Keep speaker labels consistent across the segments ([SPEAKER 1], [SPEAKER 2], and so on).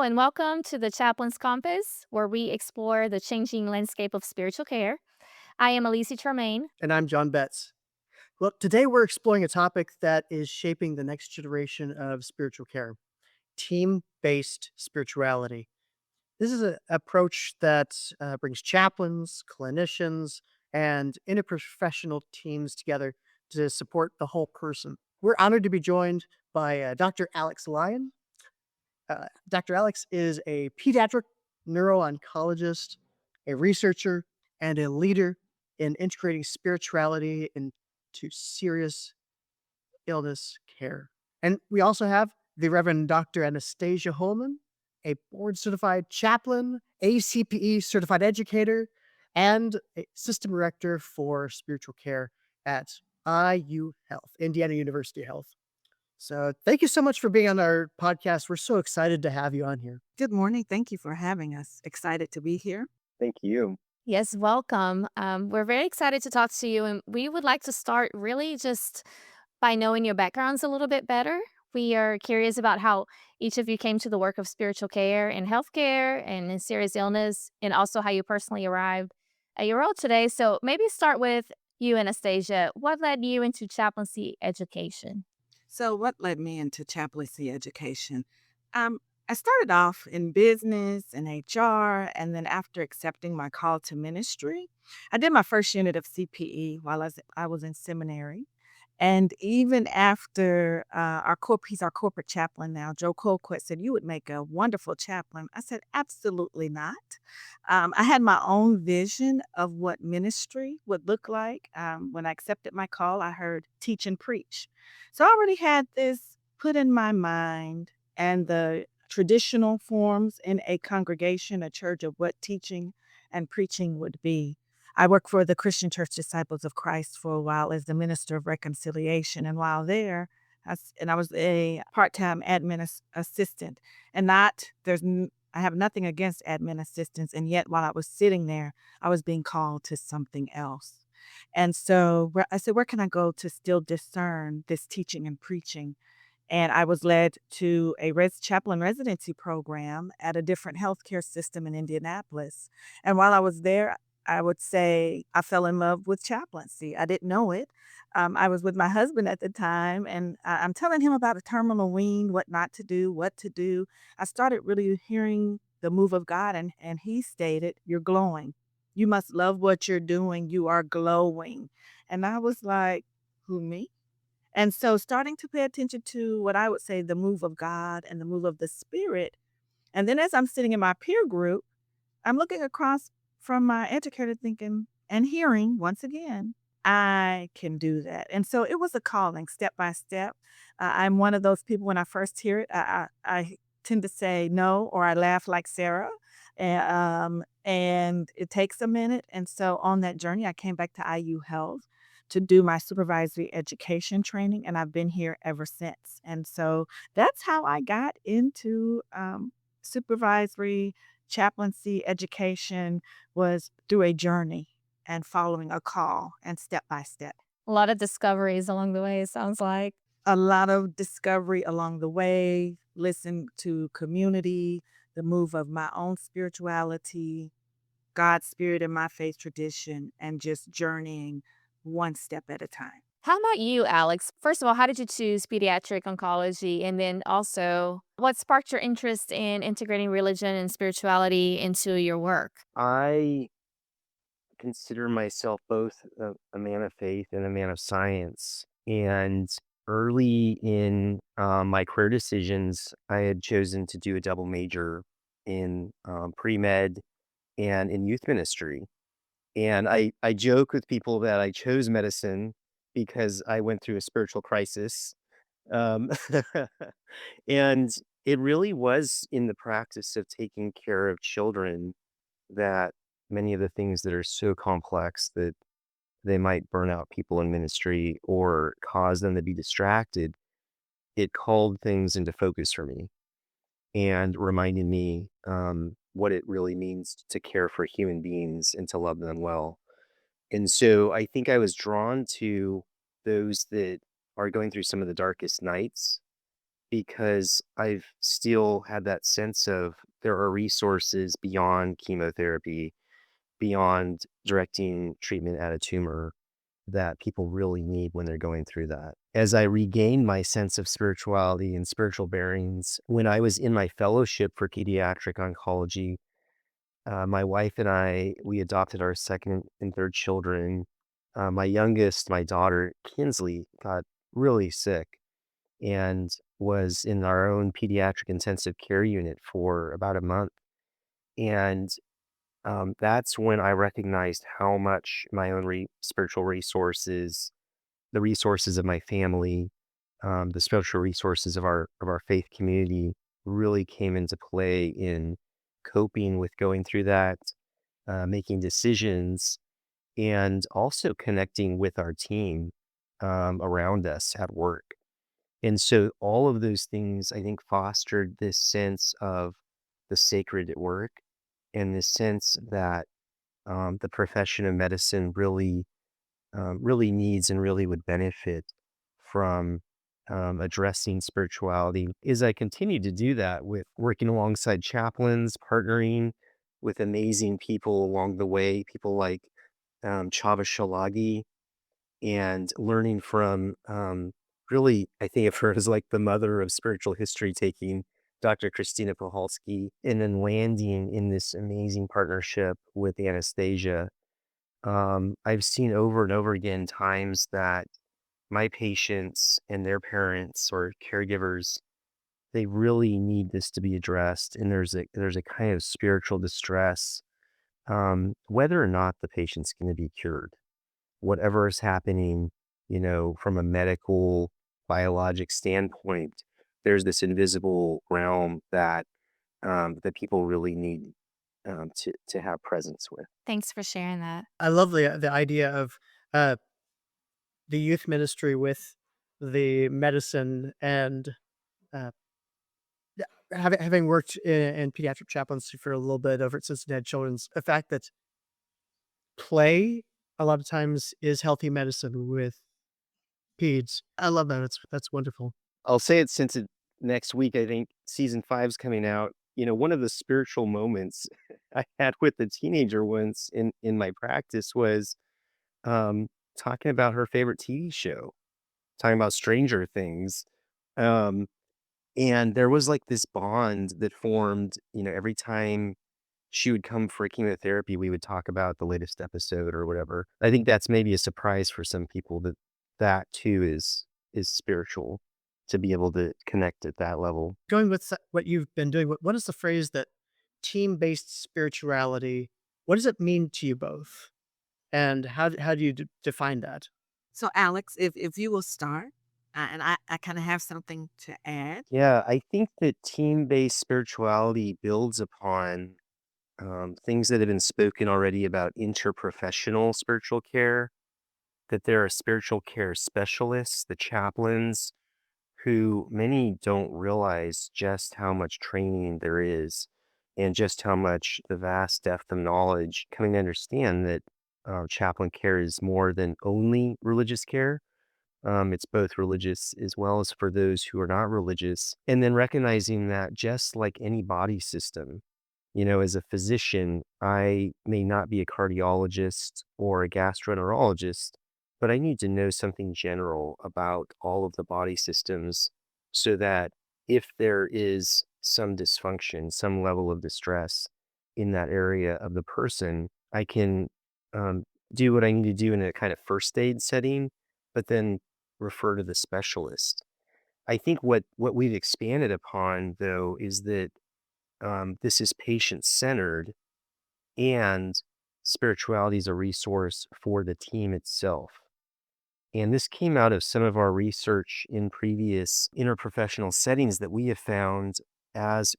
[SPEAKER 1] Hello, and welcome to the Chaplain's Compass, where we explore the changing landscape of spiritual care. I am Elise Tremaine.
[SPEAKER 2] And I'm John Betz. Well, today we're exploring a topic that is shaping the next generation of spiritual care: team based spirituality. This is an approach that brings chaplains, clinicians, and interprofessional teams together to support the whole person. We're honored to be joined by Dr. Alex Lyon. Dr. Alex is a pediatric neuro-oncologist, a researcher, and a leader in integrating spirituality into serious illness care. And we also have the Reverend Dr. Anastasia Holman, a board certified chaplain, ACPE certified educator, and a system director for spiritual care at IU Health, Indiana University Health. So thank you so much for being on our podcast. We're so excited to have you on here.
[SPEAKER 3] Good morning. Thank you for having us. Excited to be here.
[SPEAKER 4] Thank you.
[SPEAKER 1] Yes, welcome. We're very excited to talk to you, and we would like to start really just by knowing your backgrounds a little bit better. We are curious about how each of you came to the work of spiritual care in healthcare and in serious illness, and also how you personally arrived at your role today. So maybe start with you, Anastasia. What led you into chaplaincy education?
[SPEAKER 3] So, what led me into chaplaincy education? Um, I started off in business and HR, and then after accepting my call to ministry, I did my first unit of CPE while I was in seminary. And even after he's our corporate chaplain now, Joe Colquitt said, "You would make a wonderful chaplain." I said, "Absolutely not." I had my own vision of what ministry would look like. When I accepted my call, I heard teach and preach. So I already had this put in my mind and the traditional forms in a congregation, a church, of what teaching and preaching would be. I worked for the Christian Church Disciples of Christ for a while as the minister of reconciliation. And while there, I was a part-time admin assistant. And I have nothing against admin assistants. And yet, while I was sitting there, I was being called to something else. And so I said, where can I go to still discern this teaching and preaching? And I was led to a chaplain residency program at a different healthcare system in Indianapolis. And while I was there, I would say I fell in love with chaplaincy. I didn't know it. I was with my husband at the time, and I'm telling him about a terminal wean, what not to do, what to do. I started really hearing the move of God, and he stated, "You're glowing. You must love what you're doing. You are glowing." And I was like, "Who, me?" And so starting to pay attention to what I would say the move of God and the move of the Spirit. And then as I'm sitting in my peer group, I'm looking across from my educator thinking and hearing once again, I can do that. And so it was a calling step by step. I'm one of those people when I first hear it, I tend to say no, or I laugh like Sarah. And it takes a minute. And so on that journey, I came back to IU Health to do my supervisory education training, and I've been here ever since. And so that's how I got into supervisory chaplaincy education, was through a journey and following a call and step by step.
[SPEAKER 1] A lot of discoveries along the way, it sounds like.
[SPEAKER 3] A lot of discovery along the way, listen to community, the move of my own spirituality, God's spirit in my faith tradition, and just journeying one step at a time.
[SPEAKER 1] How about you, Alex? First of all, how did you choose pediatric oncology? And then also, what sparked your interest in integrating religion and spirituality into your work?
[SPEAKER 4] I consider myself both a man of faith and a man of science. And early in my career decisions, I had chosen to do a double major in pre-med and in youth ministry. And I joke with people that I chose medicine because I went through a spiritual crisis. Um, and it really was in the practice of taking care of children that many of the things that are so complex that they might burn out people in ministry or cause them to be distracted, it called things into focus for me and reminded me what it really means to care for human beings and to love them well. And so I think I was drawn to those that are going through some of the darkest nights because I've still had that sense of there are resources beyond chemotherapy, beyond directing treatment at a tumor that people really need when they're going through that. As I regained my sense of spirituality and spiritual bearings, when I was in my fellowship for pediatric oncology, my wife and I, we adopted our second and third children. My youngest, my daughter, Kinsley, got really sick and was in our own pediatric intensive care unit for about a month. And that's when I recognized how much my own spiritual resources, the resources of my family, the spiritual resources of our faith community really came into play in coping with going through that, making decisions, and also connecting with our team around us at work. And so all of those things, I think, fostered this sense of the sacred at work and this sense that the profession of medicine really needs and really would benefit from addressing spirituality. As I continue to do that with working alongside chaplains, partnering with amazing people along the way, people like Chava Shalagi, and learning from really, I think of her as like the mother of spiritual history taking, Dr. Christina Pohalski, and then landing in this amazing partnership with Anastasia. I've seen over and over again times that my patients and their parents or caregivers, they really need this to be addressed. And there's a kind of spiritual distress, whether or not the patient's going to be cured, whatever is happening, from a medical, biologic standpoint, there's this invisible realm that people really need to have presence with.
[SPEAKER 1] Thanks for sharing that.
[SPEAKER 2] I love the idea of uh, the youth ministry with the medicine and uh, having worked in pediatric chaplaincy for a little bit over at Cincinnati Children's, the fact that play a lot of times is healthy medicine with peds. I love that. That's wonderful.
[SPEAKER 4] I'll say it since next week, I think season 5's coming out. One of the spiritual moments I had with a teenager once in my practice was um, talking about her favorite TV show, talking about Stranger Things. Um, and there was like this bond that formed, every time she would come for chemotherapy, we would talk about the latest episode or whatever. I think that's maybe a surprise for some people that that too is spiritual to be able to connect at that level.
[SPEAKER 2] Going with what you've been doing, what is the phrase that team-based spirituality, what does it mean to you both? And how do you define that?
[SPEAKER 3] So, Alex, if you will start, and I kind of have something to add.
[SPEAKER 4] Yeah, I think that team-based spirituality builds upon things that have been spoken already about interprofessional spiritual care, that there are spiritual care specialists, the chaplains, who many don't realize just how much training there is and just how much the vast depth of knowledge coming to understand that chaplain care is more than only religious care. It's both religious as well as for those who are not religious. And then recognizing that just like any body system, as a physician, I may not be a cardiologist or a gastroenterologist, but I need to know something general about all of the body systems so that if there is some dysfunction, some level of distress in that area of the person, I can um, do what I need to do in a kind of first aid setting, but then refer to the specialist. I think what we've expanded upon, though, is that this is patient centered and spirituality is a resource for the team itself. And this came out of some of our research in previous interprofessional settings that we have found as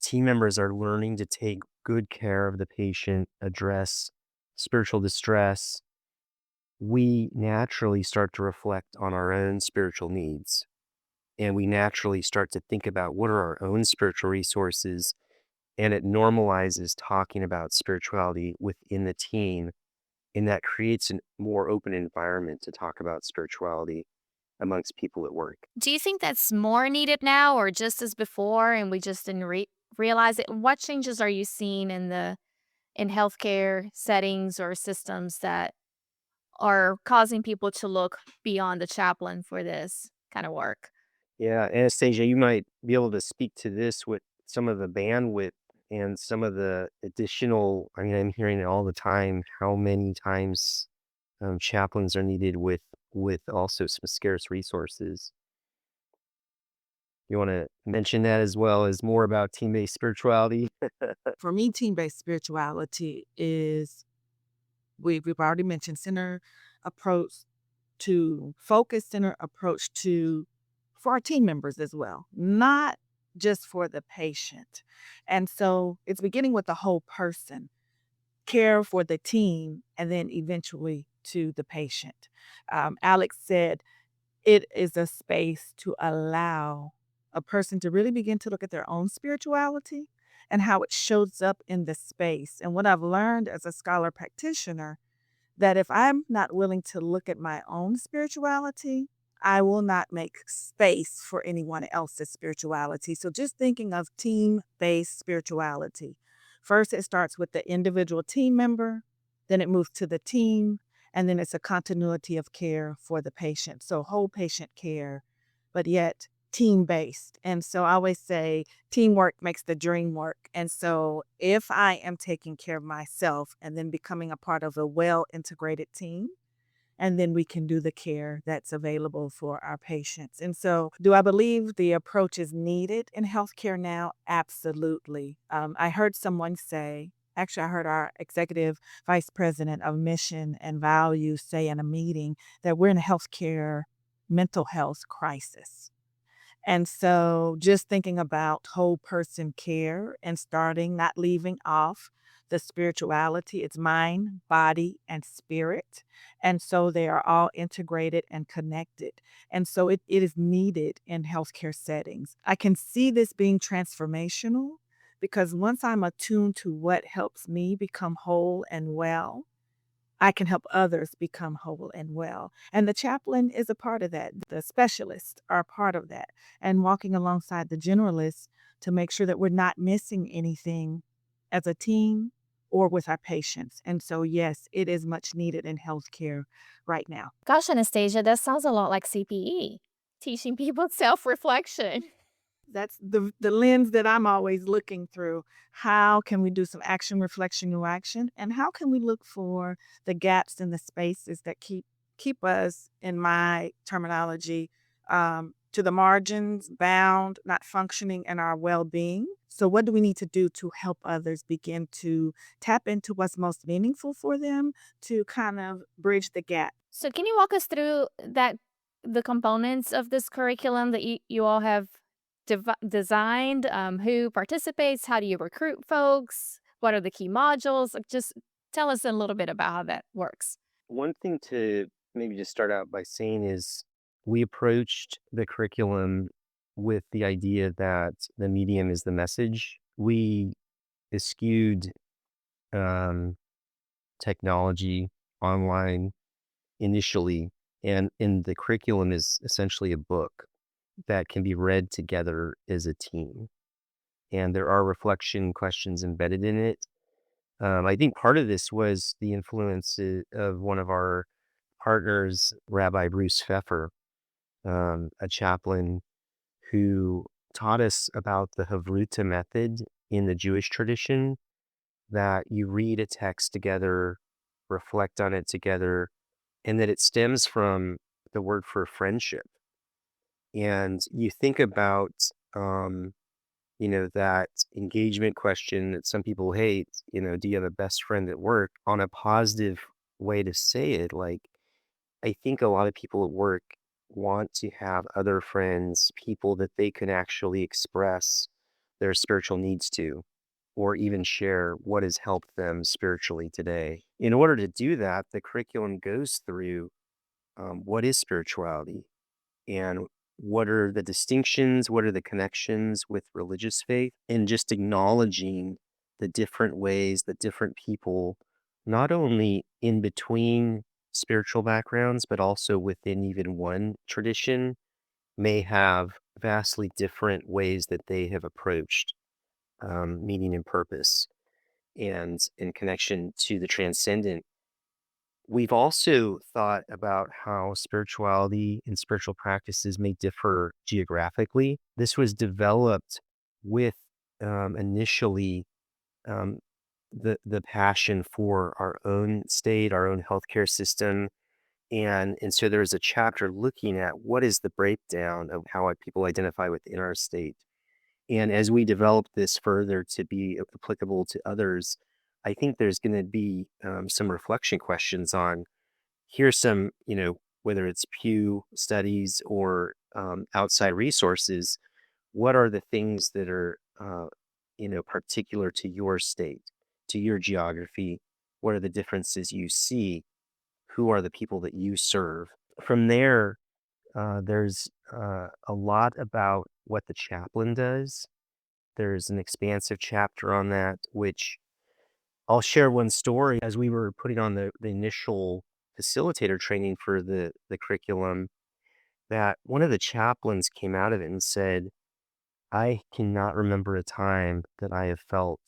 [SPEAKER 4] team members are learning to take good care of the patient, address spiritual distress, we naturally start to reflect on our own spiritual needs. And we naturally start to think about what are our own spiritual resources, and it normalizes talking about spirituality within the team, and that creates a more open environment to talk about spirituality. amongst people at work.
[SPEAKER 1] Do you think that's more needed now or just as before and we just didn't realize it? What changes are you seeing in healthcare settings or systems that are causing people to look beyond the chaplain for this kind of work?
[SPEAKER 4] Yeah, Anastasia, you might be able to speak to this with some of the bandwidth and some of the additional. I mean, I'm hearing it all the time, how many times chaplains are needed with also some scarce resources. You want to mention that as well as more about team-based spirituality?
[SPEAKER 3] For me, team-based spirituality is we've already mentioned center approach to focus, center approach to for our team members as well, not just for the patient. And so it's beginning with the whole person, care for the team, and then eventually to the patient. Alex said it is a space to allow a person to really begin to look at their own spirituality and how it shows up in the space. And what I've learned as a scholar practitioner, that if I'm not willing to look at my own spirituality, I will not make space for anyone else's spirituality. So just thinking of team-based spirituality. First, it starts with the individual team member, then it moves to the team, and then it's a continuity of care for the patient. So whole patient care, but yet team-based. And so I always say teamwork makes the dream work. And so if I am taking care of myself and then becoming a part of a well-integrated team, and then we can do the care that's available for our patients. And so, do I believe the approach is needed in healthcare now? Absolutely. I heard someone say, actually, I heard our executive vice president of mission and values say in a meeting that we're in a healthcare mental health crisis. And so just thinking about whole person care and starting, not leaving off the spirituality, it's mind, body, and spirit. And so they are all integrated and connected. And so it is needed in healthcare settings. I can see this being transformational because once I'm attuned to what helps me become whole and well, I can help others become whole and well. And the chaplain is a part of that. The specialists are a part of that. And walking alongside the generalists to make sure that we're not missing anything as a team or with our patients. And so, yes, it is much needed in healthcare right now.
[SPEAKER 1] Gosh, Anastasia, that sounds a lot like CPE, teaching people self-reflection.
[SPEAKER 3] That's the lens that I'm always looking through. How can we do some action, reflection, new action? And how can we look for the gaps in the spaces that keep us, in my terminology, to the margins, bound, not functioning in our well-being? So what do we need to do to help others begin to tap into what's most meaningful for them to kind of bridge the gap?
[SPEAKER 1] So can you walk us through the components of this curriculum that you all have designed? Who participates? How do you recruit folks? What are the key modules? Like, just tell us a little bit about how that works.
[SPEAKER 4] One thing to maybe just start out by saying is we approached the curriculum with the idea that the medium is the message. We eschewed um, technology online initially, and in the curriculum is essentially a book that can be read together as a team. And there are reflection questions embedded in it. I think part of this was the influence of one of our partners, Rabbi Bruce Pfeffer, a chaplain who taught us about the Havruta method in the Jewish tradition, that you read a text together, reflect on it together, and that it stems from the word for friendship. And you think about, um, that engagement question that some people hate, do you have a best friend at work? On a positive way to say it, like, I think a lot of people at work want to have other friends, people that they can actually express their spiritual needs to, or even share what has helped them spiritually today. In order to do that, the curriculum goes through what is spirituality and what are the distinctions, what are the connections with religious faith, and just acknowledging the different ways that different people, not only in between spiritual backgrounds, but also within even one tradition, may have vastly different ways that they have approached meaning and purpose and in connection to the transcendent. We've also thought about how spirituality and spiritual practices may differ geographically. This was developed with initially um, the passion for our own state, our own healthcare system, and so there's a chapter looking at what is the breakdown of how people identify within our state. And as we develop this further to be applicable to others, I think there's going to be some reflection questions on here's some, whether it's Pew studies or outside resources, what are the things that are, particular to your state, to your geography? What are the differences you see? Who are the people that you serve? From there, there's a lot about what the chaplain does. There's an expansive chapter on that, which I'll share one story. As we were putting on the initial facilitator training for the curriculum, that one of the chaplains came out of it and said, I cannot remember a time that I have felt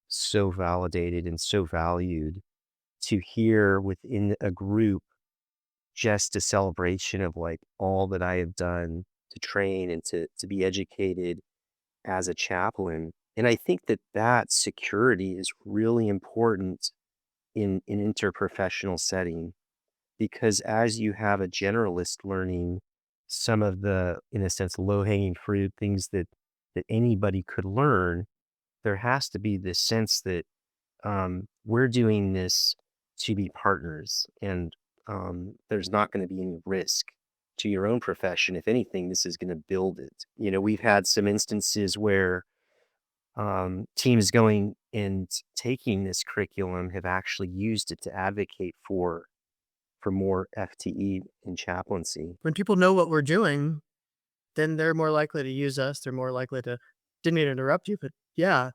[SPEAKER 4] so validated and so valued to hear within a group just a celebration of like all that I have done to train and to be educated as a chaplain. And I think that that security is really important in an interprofessional setting because as you have a generalist learning some of the, in a sense, low hanging fruit, things that anybody could learn, there has to be this sense that we're doing this to be partners, and there's not going to be any risk to your own profession. If anything, this is going to build it. We've had some instances where teams going and taking this curriculum have actually used it to advocate for more FTE in chaplaincy.
[SPEAKER 2] When people know what we're doing, then they're more likely to use us. They're more likely to, didn't mean to interrupt you, but yeah,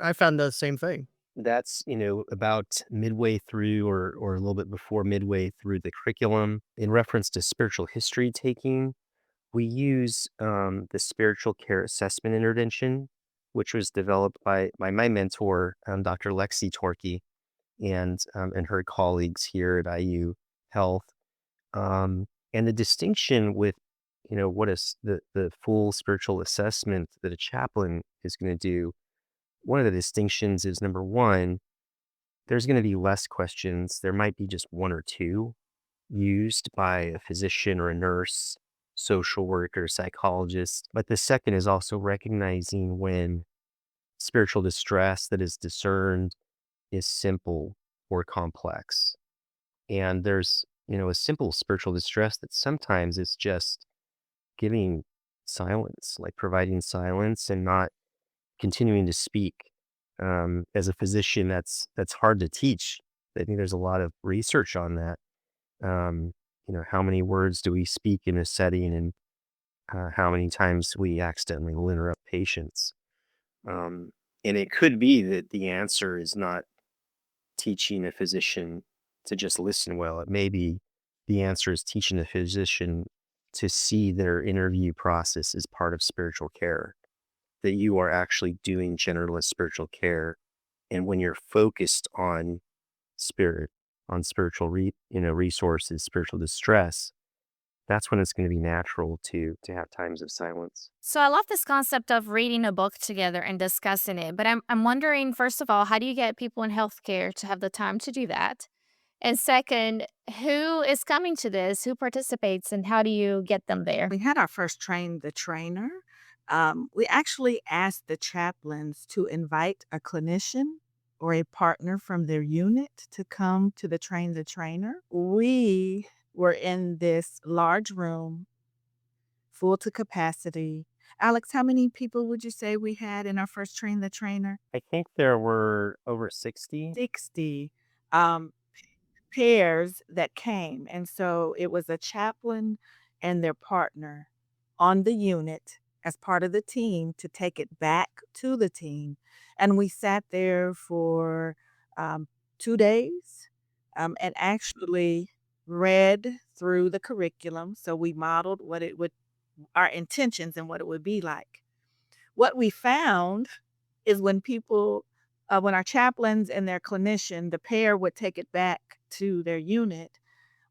[SPEAKER 2] I found the same thing.
[SPEAKER 4] That's, about midway through or a little bit before midway through the curriculum. In reference to spiritual history taking, we use the spiritual care assessment intervention, which was developed by my mentor, Dr. Lexi Torkey, and her colleagues here at IU Health. And the distinction with, what is the full spiritual assessment that a chaplain is going to do. One of the distinctions is number one, there's going to be less questions. There might be just one or two used by a physician or a nurse, social worker, psychologist. But the second is also recognizing when spiritual distress that is discerned is simple or complex. And there's, a simple spiritual distress that sometimes is just giving silence, like providing silence and not continuing to speak. As a physician, that's hard to teach. I think there's a lot of research on that. How many words do we speak in a setting, and how many times we accidentally will interrupt patients. And it could be that the answer is not teaching a physician to just listen well. It may be the answer is teaching a physician to see their interview process as part of spiritual care, that you are actually doing generalist spiritual care. And when you're focused on spirit, on spiritual resources, spiritual distress, that's when it's going to be natural to have times of silence.
[SPEAKER 1] So I love this concept of reading a book together and discussing it. But I'm wondering, first of all, how do you get people in healthcare to have the time to do that? And second, who is coming to this? Who participates and how do you get them there?
[SPEAKER 3] We had our first train the trainer. We actually asked the chaplains to invite a clinician or a partner from their unit to come to the train the trainer. We were in this large room, full to capacity. Alex, how many people would you say we had in our first train the trainer?
[SPEAKER 4] I think there were over 60.
[SPEAKER 3] 60 um, pairs that came. And so it was a chaplain and their partner on the unit as part of the team to take it back to the team. And we sat there for 2 days. And actually, read through the curriculum. So we modeled what it would, our intentions and what it would be like. What we found is when our chaplains and their clinician, the pair would take it back to their unit,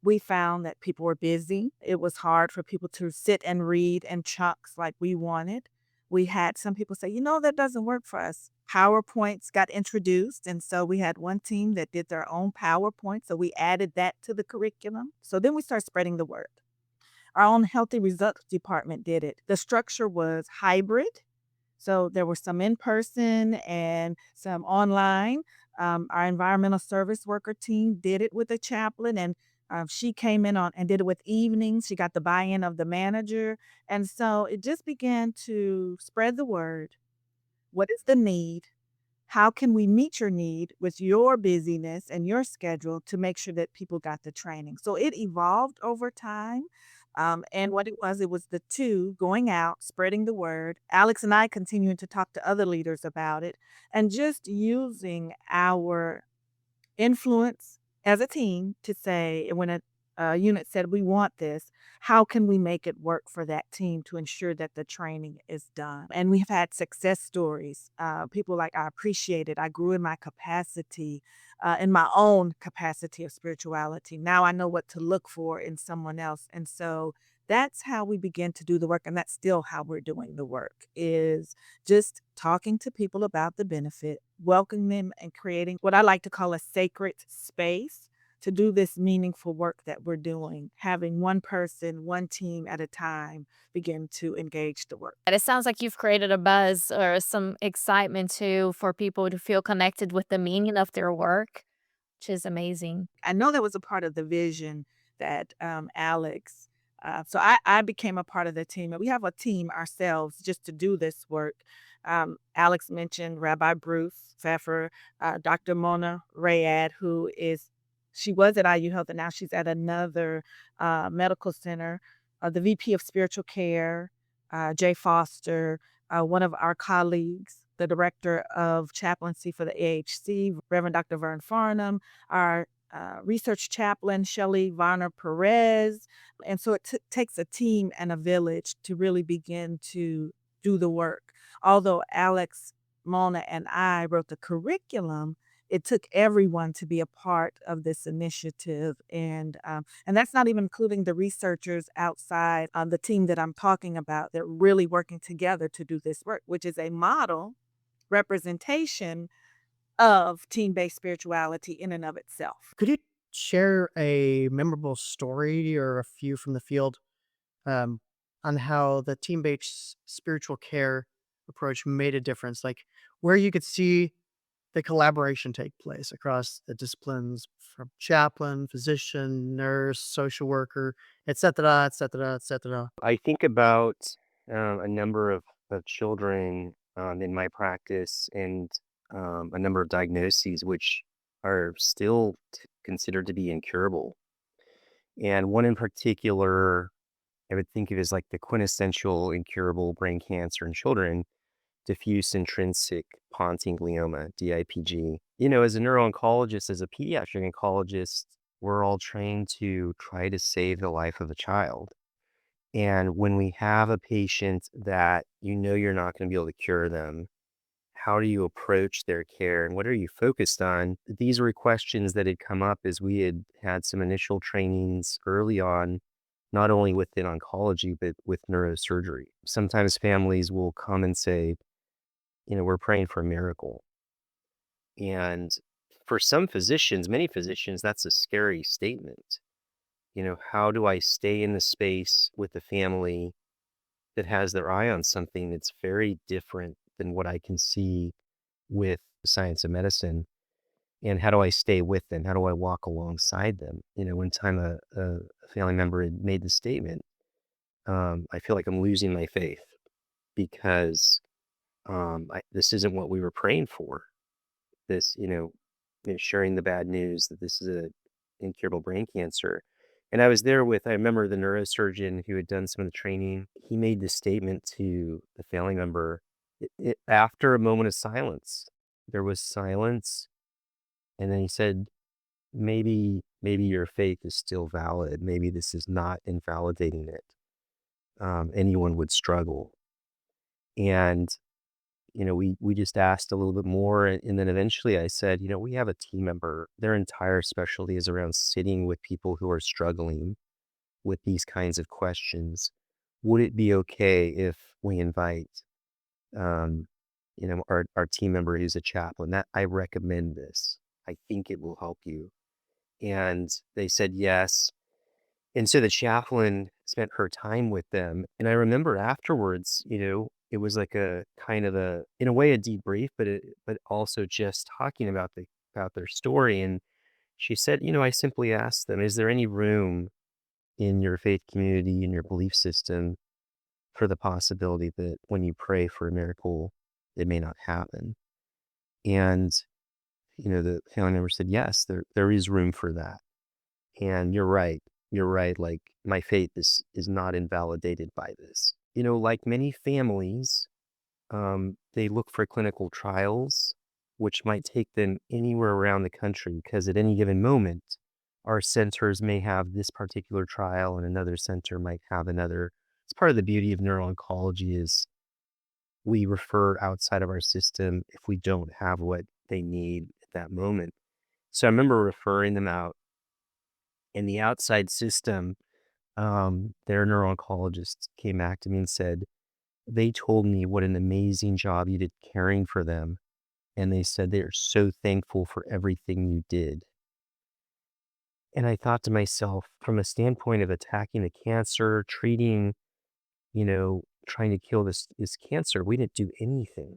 [SPEAKER 3] we found that people were busy. It was hard for people to sit and read in chunks like we wanted. We had some people say, that doesn't work for us. PowerPoints got introduced. And so we had one team that did their own PowerPoint. So we added that to the curriculum. So then we started spreading the word. Our own healthy results department did it. The structure was hybrid. So there were some in person and some online. Our environmental service worker team did it with a chaplain, and she came in on and did it with evenings. She got the buy-in of the manager, and so it just began to spread the word. What is the need? How can we meet your need with your busyness and your schedule to make sure that people got the training? So it evolved over time. And what it was the two going out, spreading the word. Alex and I continuing to talk to other leaders about it and just using our influence as a team to say when a unit said we want this, how can we make it work for that team to ensure that the training is done? And we've had success stories. People like, I appreciate it. I grew in my capacity, in my own capacity of spirituality. Now I know what to look for in someone else. And so that's how we begin to do the work. And that's still how we're doing the work, is just talking to people about the benefit, welcoming them, and creating what I like to call a sacred space to do this meaningful work that we're doing, having one person, one team at a time begin to engage the work.
[SPEAKER 1] And it sounds like you've created a buzz or some excitement too for people to feel connected with the meaning of their work, which is amazing.
[SPEAKER 3] I know that was a part of the vision that Alex. So I became a part of the team, and we have a team ourselves just to do this work. Alex mentioned Rabbi Bruce Pfeffer, Dr. Mona Rayad, she was at IU Health and now she's at another medical center. The VP of Spiritual Care, Jay Foster, one of our colleagues, the director of chaplaincy for the AHC, Reverend Dr. Vern Farnham, our research chaplain, Shelley Varner Perez. And so it takes a team and a village to really begin to do the work. Although Alex, Mona, and I wrote the curriculum, it took everyone to be a part of this initiative, and that's not even including the researchers outside the team that I'm talking about. They're really working together to do this work, which is a model representation of team-based spirituality in and of itself.
[SPEAKER 2] Could you share a memorable story or a few from the field um, on how the team-based spiritual care approach made a difference? Like where you could see the collaboration take place across the disciplines from chaplain, physician, nurse, social worker, et cetera, et cetera, et cetera.
[SPEAKER 4] I think about a number of children in my practice and a number of diagnoses which are still considered to be incurable. And one in particular, I would think of as like the quintessential incurable brain cancer in children, diffuse intrinsic pontine glioma, DIPG. As a neuro-oncologist, as a pediatric oncologist, we're all trained to try to save the life of a child. And when we have a patient that you're not going to be able to cure them, how do you approach their care and what are you focused on? These were questions that had come up as we had had some initial trainings early on, not only within oncology, but with neurosurgery. Sometimes families will come and say, we're praying for a miracle. And for some physicians, many physicians, that's a scary statement. How do I stay in the space with the family that has their eye on something that's very different than what I can see with the science of medicine? And how do I stay with them? How do I walk alongside them? One time a family member had made the statement, I feel like I'm losing my faith because this isn't what we were praying for. This, sharing the bad news that this is a incurable brain cancer. And I remember the neurosurgeon who had done some of the training. He made this statement to the family member. After a moment of silence, there was silence. And then he said, maybe maybe your faith is still valid. Maybe this is not invalidating it. Anyone would struggle. And, we just asked a little bit more. And then eventually I said, we have a team member, their entire specialty is around sitting with people who are struggling with these kinds of questions. Would it be okay if we invite, um, our team member who's a chaplain? That I recommend this. I think it will help you. And they said yes. And so the chaplain spent her time with them. And I remember afterwards, it was like a kind of in a way, a debrief, but also just talking about their story. And she said, I simply asked them, is there any room in your faith community, in your belief system, for the possibility that when you pray for a miracle, it may not happen? And, the family member said, yes, there is room for that. And you're right. You're right. Like, my faith is not invalidated by this. Like many families, they look for clinical trials, which might take them anywhere around the country because at any given moment, our centers may have this particular trial and another center might have another. It's part of the beauty of neuro-oncology is we refer outside of our system if we don't have what they need at that moment. So I remember referring them out in the outside system. Their neuro-oncologist came back to me and said, they told me what an amazing job you did caring for them. And they said they are so thankful for everything you did. And I thought to myself, from a standpoint of attacking the cancer, treating, trying to kill this cancer, we didn't do anything.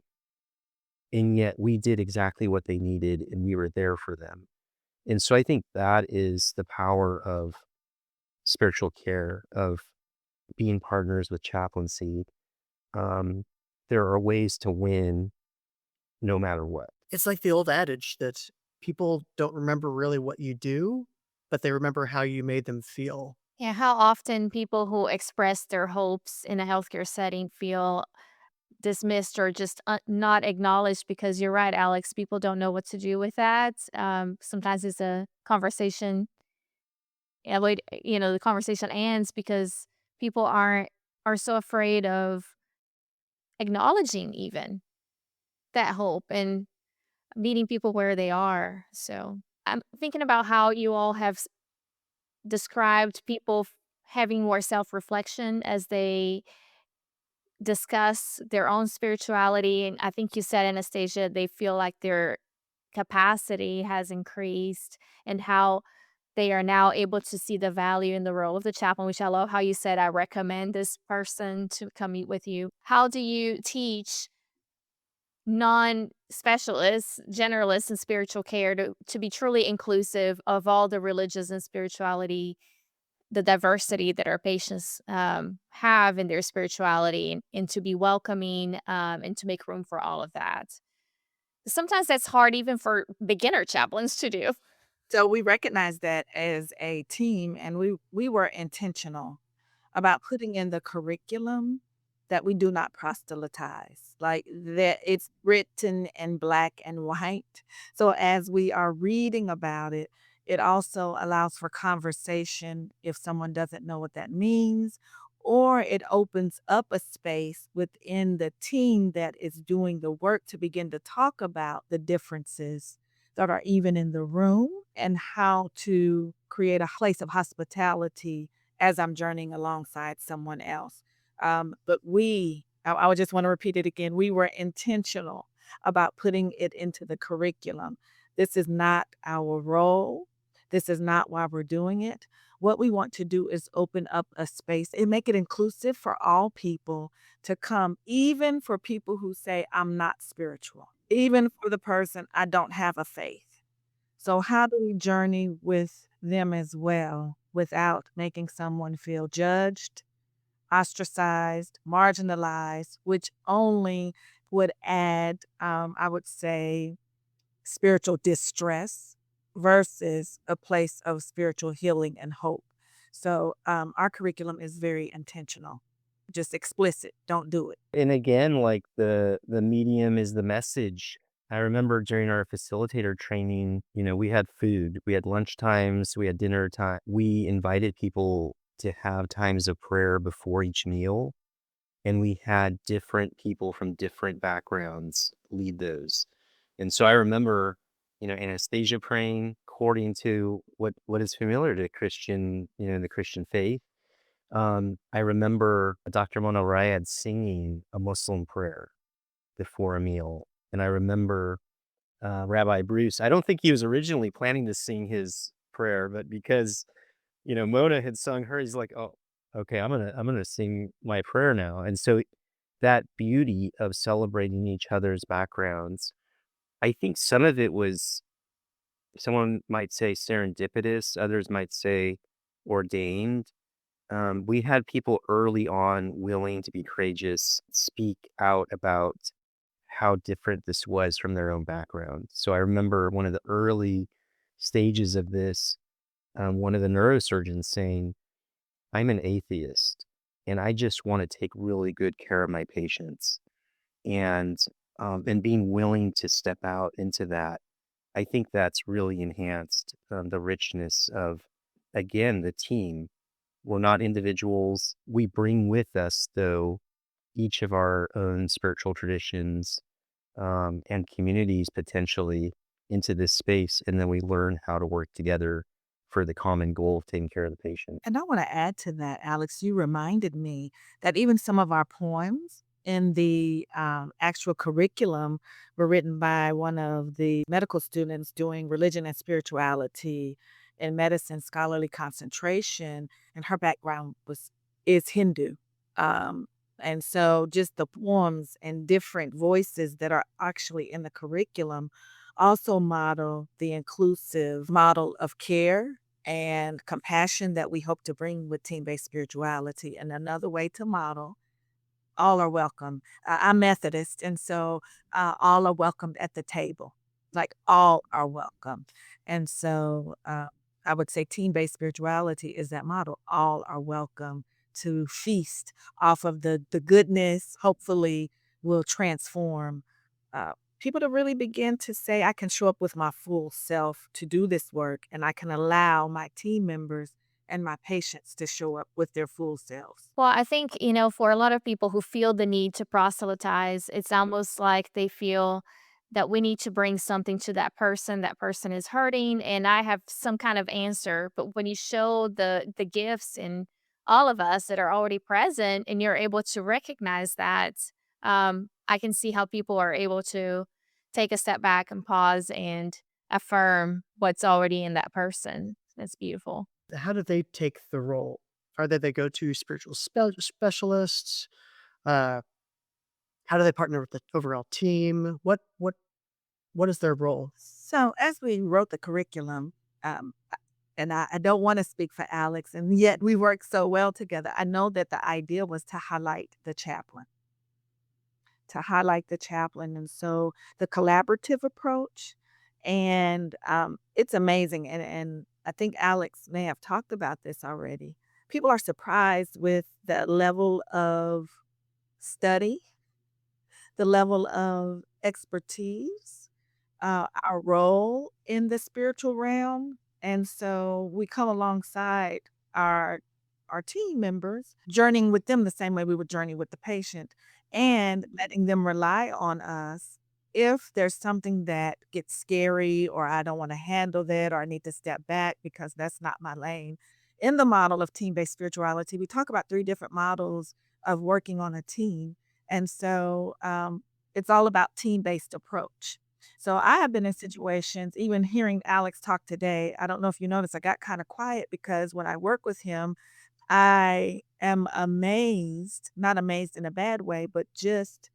[SPEAKER 4] And yet we did exactly what they needed and we were there for them. And so I think that is the power of spiritual care, of being partners with chaplaincy. Um, there are ways to win no matter what.
[SPEAKER 2] It's like the old adage that people don't remember really what you do, but they remember how you made them feel.
[SPEAKER 1] Yeah, how often people who express their hopes in a healthcare setting feel dismissed or just not acknowledged because you're right, Alex. People don't know what to do with that. Sometimes it's a conversation. Avoid, the conversation ends because people are so afraid of acknowledging even that hope and meeting people where they are. So I'm thinking about how you all have described people having more self reflection as they discuss their own spirituality. And I think you said, Anastasia, they feel like their capacity has increased and how they are now able to see the value in the role of the chaplain, which I love how you said, I recommend this person to come meet with you. How do you teach non-specialists, generalists in spiritual care to be truly inclusive of all the religions and spirituality, the diversity that our patients have in their spirituality, and to be welcoming and to make room for all of that? Sometimes that's hard even for beginner chaplains to do.
[SPEAKER 3] So we recognize that as a team, and we were intentional about putting in the curriculum that we do not proselytize, like that it's written in black and white. So as we are reading about it, it also allows for conversation if someone doesn't know what that means, or it opens up a space within the team that is doing the work to begin to talk about the differences that are even in the room and how to create a place of hospitality as I'm journeying alongside someone else. I would just want to repeat it again. We were intentional about putting it into the curriculum. This is not our role. This is not why we're doing it. What we want to do is open up a space and make it inclusive for all people to come, even for people who say, I'm not spiritual, even for the person, I don't have a faith. So, how do we journey with them as well without making someone feel judged, ostracized, marginalized, which only would add, I would say, spiritual distress versus a place of spiritual healing and hope. So, our curriculum is very intentional, just explicit. Don't do it.
[SPEAKER 4] And again, like the medium is the message. I remember during our facilitator training, we had food, we had lunch times, we had dinner time. We invited people to have times of prayer before each meal, and we had different people from different backgrounds lead those. And so I remember, Anastasia praying according to what is familiar to Christian, the Christian faith. I remember Dr. Mona Ryad singing a Muslim prayer before a meal. And I remember Rabbi Bruce. I don't think he was originally planning to sing his prayer, but because Mona had sung her, he's like, "Oh, okay, I'm gonna sing my prayer now." And so that beauty of celebrating each other's backgrounds, I think some of it was, someone might say serendipitous, others might say ordained. We had people early on willing to be courageous, speak out about how different this was from their own background. So I remember one of the early stages of this, one of the neurosurgeons saying, "I'm an atheist and I just want to take really good care of my patients." And being willing to step out into that, I think that's really enhanced the richness of, again, the team. We're not individuals. We bring with us, though, each of our own spiritual traditions and communities potentially into this space. And then we learn how to work together for the common goal of taking care of the patient.
[SPEAKER 3] And I want to add to that, Alex, you reminded me that even some of our poems in the actual curriculum were written by one of the medical students doing religion and spirituality in medicine scholarly concentration, and her background is Hindu. Um, and so just the poems and different voices that are actually in the curriculum also model the inclusive model of care and compassion that we hope to bring with team-based spirituality. And another way to model, all are welcome. I'm Methodist, and so all are welcomed at the table. Like all are welcome. And so I would say team-based spirituality is that model. All are welcome to feast off of the goodness, hopefully will transform people to really begin to say, I can show up with my full self to do this work, and I can allow my team members and my patients to show up with their full selves.
[SPEAKER 1] Well, I think, for a lot of people who feel the need to proselytize, it's almost like they feel that we need to bring something to that person is hurting, and I have some kind of answer. But when you show the gifts in all of us that are already present and you're able to recognize that, I can see how people are able to take a step back and pause and affirm what's already in that person. That's beautiful.
[SPEAKER 2] How do they take the role? Are they the go-to spiritual specialists? Uh, how do they partner with the overall team? What is their role?
[SPEAKER 3] So as we wrote the curriculum, um, and I don't want to speak for Alex, and yet we work so well together. I know that the idea was to highlight the chaplain. And so the collaborative approach, and it's amazing. And I think Alex may have talked about this already. People are surprised with the level of study, the level of expertise, our role in the spiritual realm. And so we come alongside our our team members, journeying with them the same way we would journey with the patient, and letting them rely on us if there's something that gets scary, or I don't want to handle that, or I need to step back because that's not my lane. In the model of team-based spirituality, we talk about three different models of working on a team. And so it's all about team-based approach. So I have been in situations, even hearing Alex talk today, I don't know if you noticed, I got kind of quiet because when I work with him, I am amazed, not amazed in a bad way, but just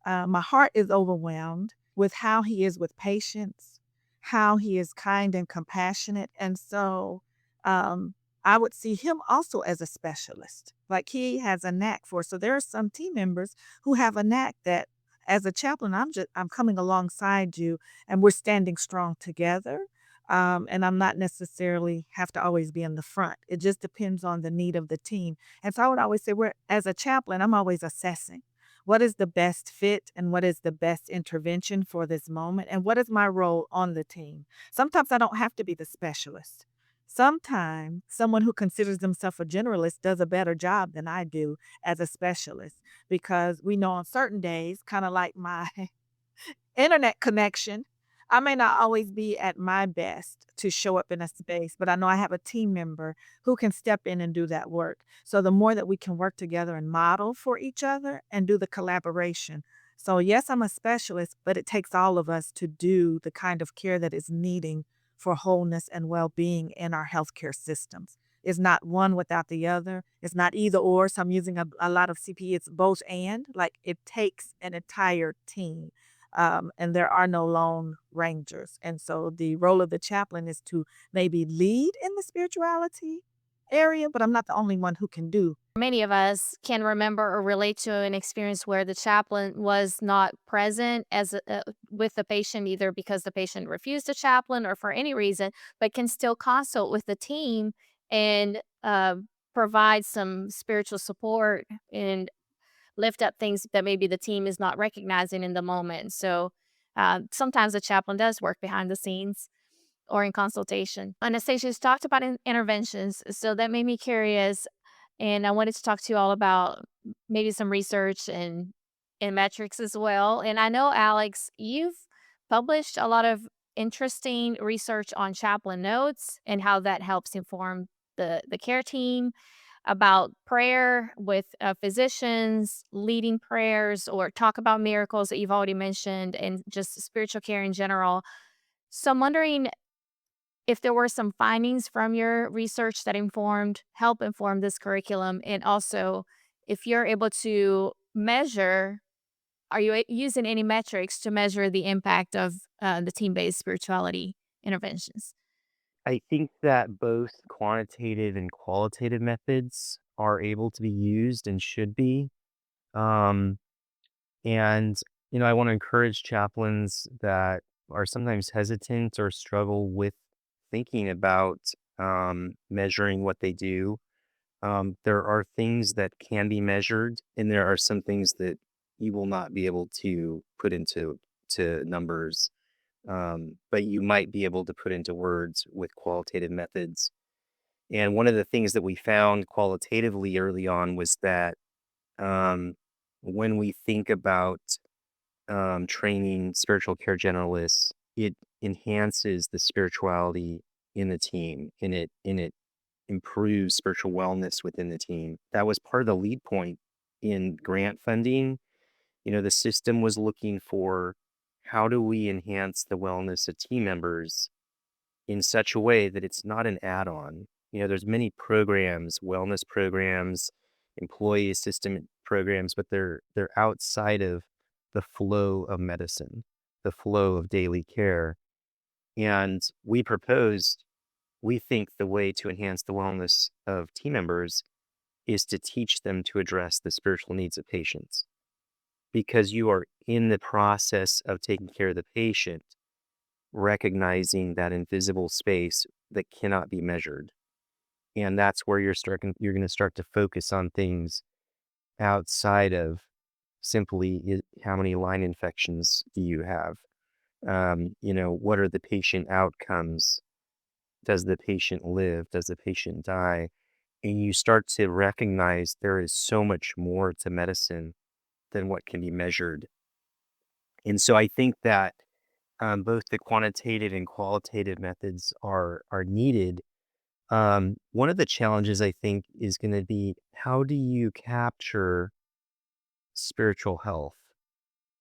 [SPEAKER 3] my heart is overwhelmed with how he is with patients, how he is kind and compassionate. And so um, I would see him also as a specialist. Like he has a knack for. So there are some team members who have a knack that as a chaplain, I'm coming alongside you and we're standing strong together. And I'm not necessarily have to always be in the front. It just depends on the need of the team. And so I would always say, as a chaplain, I'm always assessing. What is the best fit and what is the best intervention for this moment? And what is my role on the team? Sometimes I don't have to be the specialist. Sometimes someone who considers themselves a generalist does a better job than I do as a specialist because we know on certain days, kind of like my internet connection, I may not always be at my best to show up in a space, but I know I have a team member who can step in and do that work. So the more that we can work together and model for each other and do the collaboration. So yes, I'm a specialist, but it takes all of us to do the kind of care that is needing for wholeness and well-being in our healthcare systems. It's not one without the other. It's not either or. So I'm using a lot of CPE. It's both and. Like it takes an entire team, and there are no lone rangers. And so the role of the chaplain is to maybe lead in the spirituality area, but I'm not the only one who can do.
[SPEAKER 1] Many of us can remember or relate to an experience where the chaplain was not present with the patient, either because the patient refused a chaplain or for any reason, but can still consult with the team and provide some spiritual support and lift up things that maybe the team is not recognizing in the moment. So sometimes the chaplain does work behind the scenes or in consultation. Anastasia's talked about interventions, so that made me curious, and I wanted to talk to you all about maybe some research and metrics as well. And I know, Alex, you've published a lot of interesting research on chaplain notes and how that helps inform the care team about prayer with physicians, leading prayers, or talk about miracles that you've already mentioned, and just spiritual care in general. So I'm wondering if there were some findings from your research that help inform this curriculum, and also if you're able to measure, are you using any metrics to measure the impact of the team-based spirituality interventions?
[SPEAKER 4] I think that both quantitative and qualitative methods are able to be used and should be. Um, and, I want to encourage chaplains that are sometimes hesitant or struggle with thinking about measuring what they do. There are things that can be measured, and there are some things that you will not be able to put into numbers, but you might be able to put into words with qualitative methods. And one of the things that we found qualitatively early on was that um, when we think about training spiritual care generalists, it enhances the spirituality in the team, and it improves spiritual wellness within the team. That was part of the lead point in grant funding. The system was looking for, how do we enhance the wellness of team members in such a way that it's not an add-on. There's many programs, wellness programs, employee assistance programs, but they're outside of the flow of medicine, the flow of daily care. And we think the way to enhance the wellness of team members is to teach them to address the spiritual needs of patients, because you are in the process of taking care of the patient, recognizing that invisible space that cannot be measured. And that's where you're going to start to focus on things outside of simply, how many line infections do you have? What are the patient outcomes? Does the patient live? Does the patient die? And you start to recognize there is so much more to medicine than what can be measured. And so I think that both the quantitative and qualitative methods are needed. One of the challenges, I think, is going to be, how do you capture spiritual health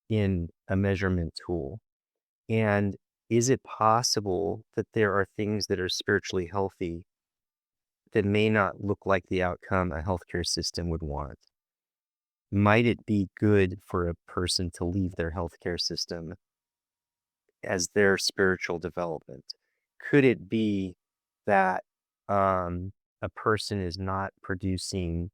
[SPEAKER 4] in a measurement tool? And is it possible that there are things that are spiritually healthy that may not look like the outcome a healthcare system would want? Might it be good for a person to leave their healthcare system as their spiritual development? Could it be that a person is not producing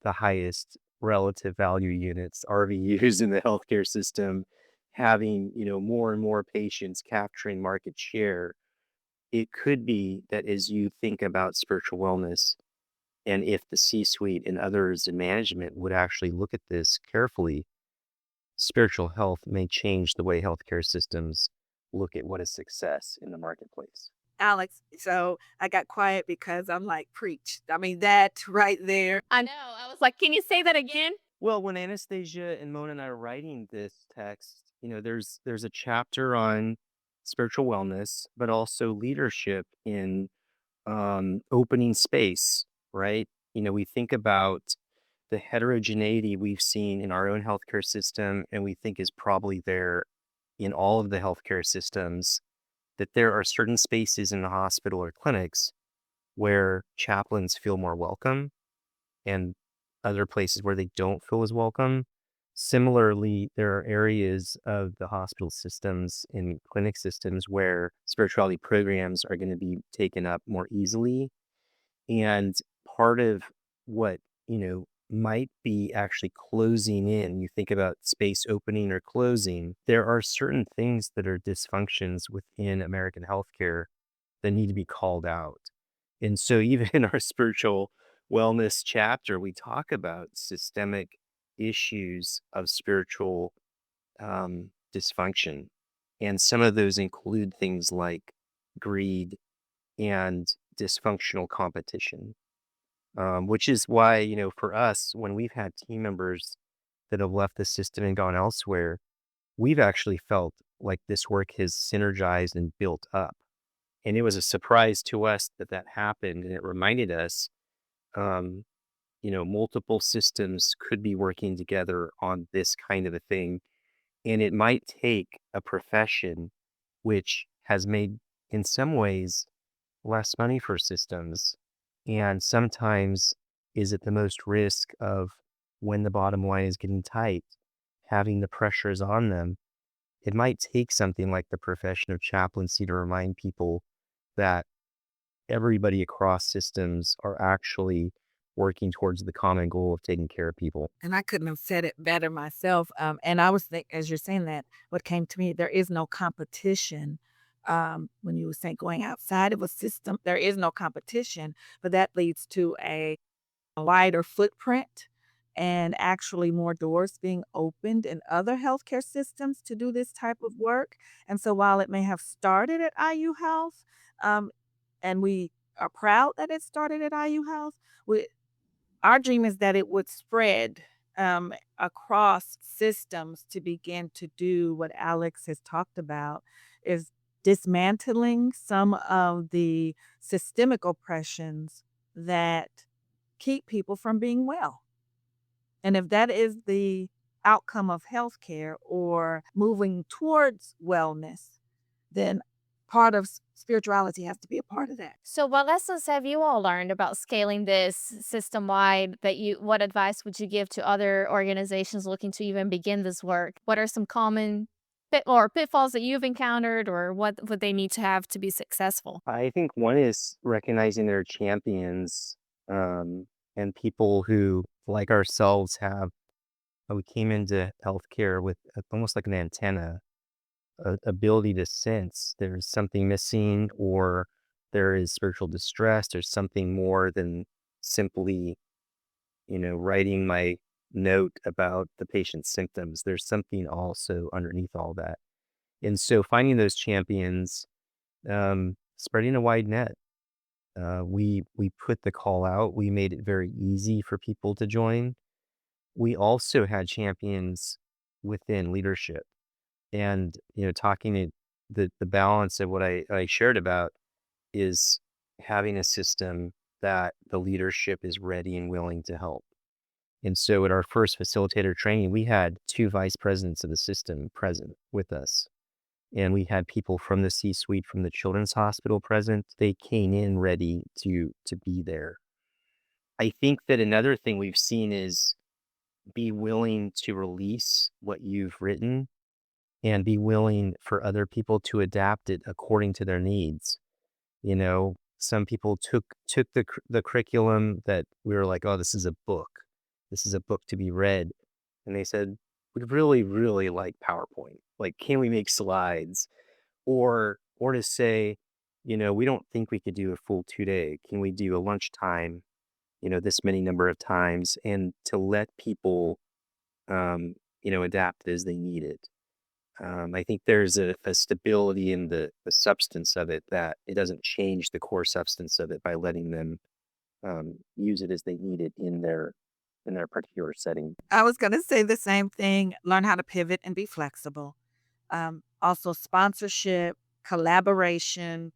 [SPEAKER 4] the highest relative value units, RVUs, in the healthcare system, having more and more patients, capturing market share? It could be that as you think about spiritual wellness, And if the C-suite and others in management would actually look at this carefully, spiritual health may change the way healthcare systems look at what is success in the marketplace.
[SPEAKER 3] Alex, so I got quiet because I'm like, preach. I mean, that right there.
[SPEAKER 1] I know. I was like, "Can you say that again?"
[SPEAKER 4] Well, when Anastasia and Mona and I are writing this text, there's a chapter on spiritual wellness, but also leadership in opening space, right? We think about the heterogeneity we've seen in our own healthcare system, and we think is probably there in all of the healthcare systems, that there are certain spaces in the hospital or clinics where chaplains feel more welcome and other places where they don't feel as welcome. Similarly, there are areas of the hospital systems and clinic systems where spirituality programs are going to be taken up more easily. And part of what, might be actually closing in, you think about space opening or closing, there are certain things that are dysfunctions within American healthcare that need to be called out. And so even in our spiritual wellness chapter, we talk about systemic issues of spiritual dysfunction. And some of those include things like greed and dysfunctional competition, which is why, for us, when we've had team members that have left the system and gone elsewhere, we've actually felt like this work has synergized and built up. And it was a surprise to us that that happened. And it reminded us, um, multiple systems could be working together on this kind of a thing. And it might take a profession which has made, in some ways, less money for systems, and sometimes is at the most risk of, when the bottom line is getting tight, having the pressures on them. It might take something like the profession of chaplaincy to remind people that everybody across systems are actually working towards the common goal of taking care of people.
[SPEAKER 3] And I couldn't have said it better myself. And I was think as you're saying that, what came to me, there is no competition. When you were saying going outside of a system, there is no competition, but that leads to a wider footprint and actually more doors being opened in other healthcare systems to do this type of work. And so while it may have started at IU Health, um, and we are proud that it started at IU Health, we our dream is that it would spread across systems to begin to do what Alex has talked about is dismantling some of the systemic oppressions that keep people from being well. And if that is the outcome of healthcare or moving towards wellness, then part of spirituality has to be a part of that.
[SPEAKER 1] So, what lessons have you all learned about scaling this system wide? What advice would you give to other organizations looking to even begin this work? What are some common pitfalls that you've encountered, or what would they need to have to be successful?
[SPEAKER 4] I think one is recognizing their champions, and people who, like ourselves, we came into healthcare with almost like an antenna, ability to sense there's something missing, or there is spiritual distress. There's something more than simply, writing my note about the patient's symptoms. There's something also underneath all that. And so finding those champions, spreading a wide net. We put the call out. We made it very easy for people to join. We also had champions within leadership, and talking to the balance of what I shared about is having a system that the leadership is ready and willing to help. And so at our first facilitator training, we had two vice presidents of the system present with us. And we had people from the C-suite from the children's hospital present. They came in ready to be there. I think that another thing we've seen is be willing to release what you've written and be willing for other people to adapt it according to their needs. Some people took the curriculum that we were like, oh, this is a book. This is a book to be read. And they said, we'd really, really like PowerPoint. Like, can we make slides? Or to say, we don't think we could do a full 2 day. Can we do a lunchtime, this many number of times, and to let people, um, adapt as they need it. I think there's a stability in the substance of it that it doesn't change the core substance of it by letting them use it as they need it in their particular setting.
[SPEAKER 3] I was gonna say the same thing, learn how to pivot and be flexible. Also sponsorship, collaboration,